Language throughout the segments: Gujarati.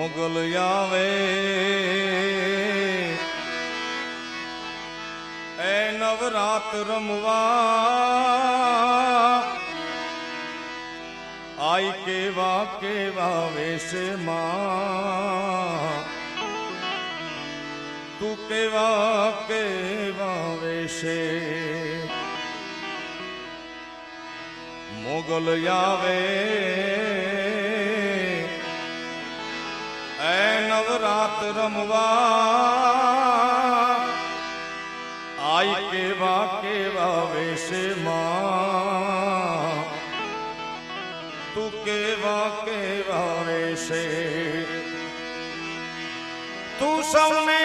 મોગલ આવે એ નવરાત રમવા આઈ કેવા કેવા વેશમાં તું કેવા કેવા વેશે મોગલ આવે એ નવરાત રમવા આઈ કેવા કેવા વેશમાં તું કેવા કેવા વેશે તું સૌને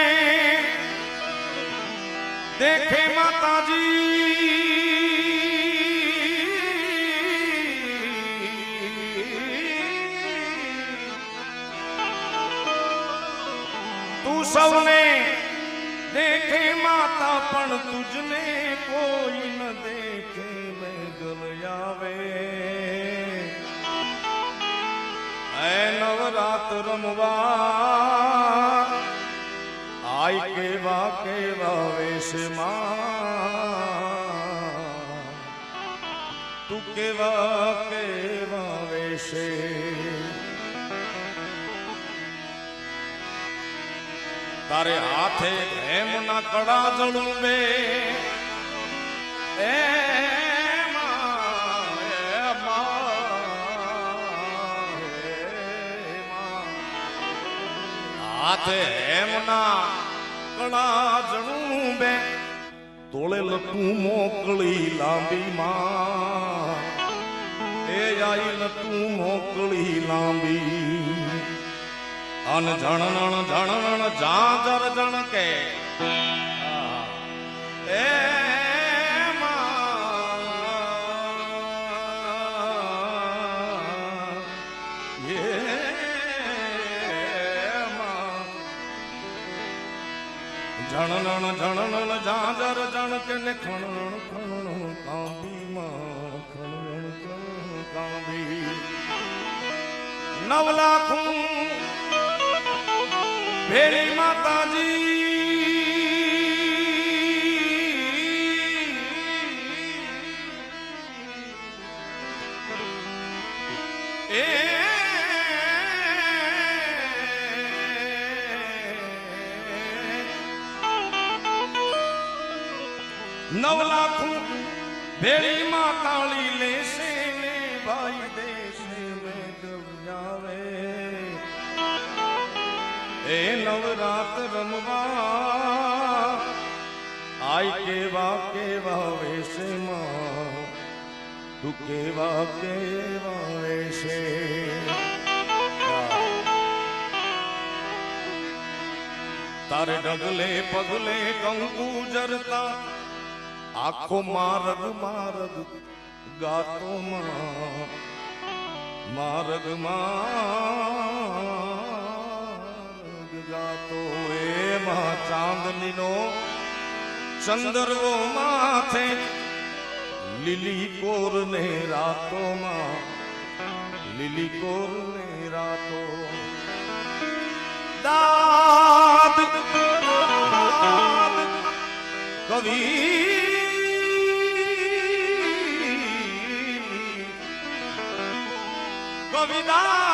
દેખે માતાજી તું સૌને દેખે માતા પણ તુજને કોઈ ન દેખે મેઘલ આવે એ નવરાત રમવા આઈ કેવા કેવા વેશમાં તું કેવા કેવા વેશે તારે હાથે એમના કડા જળું બે હાથે એમના કડા જળું બે તોળે લખું મોકળી લાંબી માં એ આઈ લખું મોકળી લાંબી અન જણણ જણણ જાજર જણ કે એ જણણ જણણ જાજર જણ કે ને ખણણ ખણણ કાંબી માં ખણણ ખણણ કાંબી 9 લાખ ભેરી માતાજી એ 9 લાખ ભેરી માતાળી લેશે ને ભાઈ દેશે મેં આવે એ નવરાત રમવા આઈ કેવા કેવા વેશમાં તું કેવા કેવા વેશે તારે ડગલે પગલે કંકુ જરતા આખો માર્ગ માર્ગ ગાતો માર્ગ ગાતો એમાં ચાંદનીનો ચંદરવો માથે લીલી કોર ને રાતોમાં લીલી કોર ને રાતો દાદ કવિ કવિતા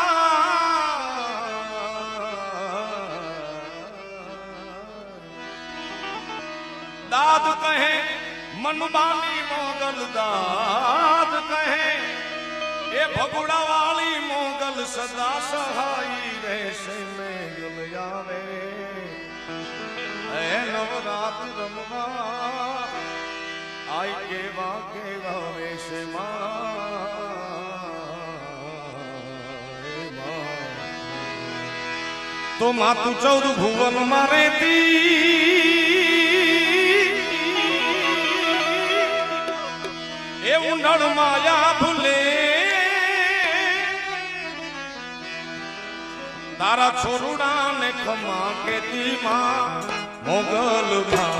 દાદ કહે મનબાની મોગલ દાદ કહે એ ભગુડા વાળી મોગલ સદા સહાઈ રહેશે મેઘલ આવે એ નવરાત રમવા આઈ કેવા કેવા વેશમાં તો માતું 14 ભુવન માં રહેતી એવું નળ માયા ભૂલે તારા છોરુડા ને ખમા કેતી માં મોગલ માં